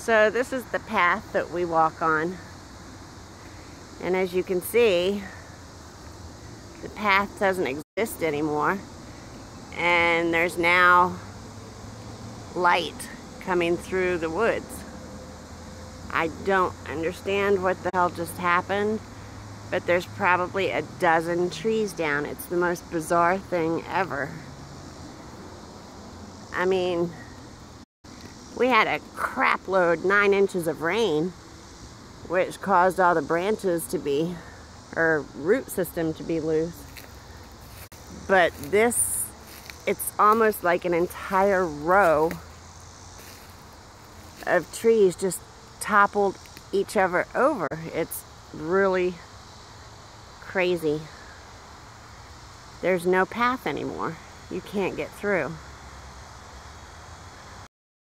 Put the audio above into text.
So this is the path that we walk on. And as you can see, the path doesn't exist anymore. And there's now light coming through the woods. I don't understand what the hell just happened, but there's probably a dozen trees down. It's the most bizarre thing ever. I mean, we had a crap load, 9 inches of rain, which caused all the branches to be, or root system to be loose. But this, it's almost like an entire row of trees just toppled each other over. It's really crazy. There's no path anymore. You can't get through.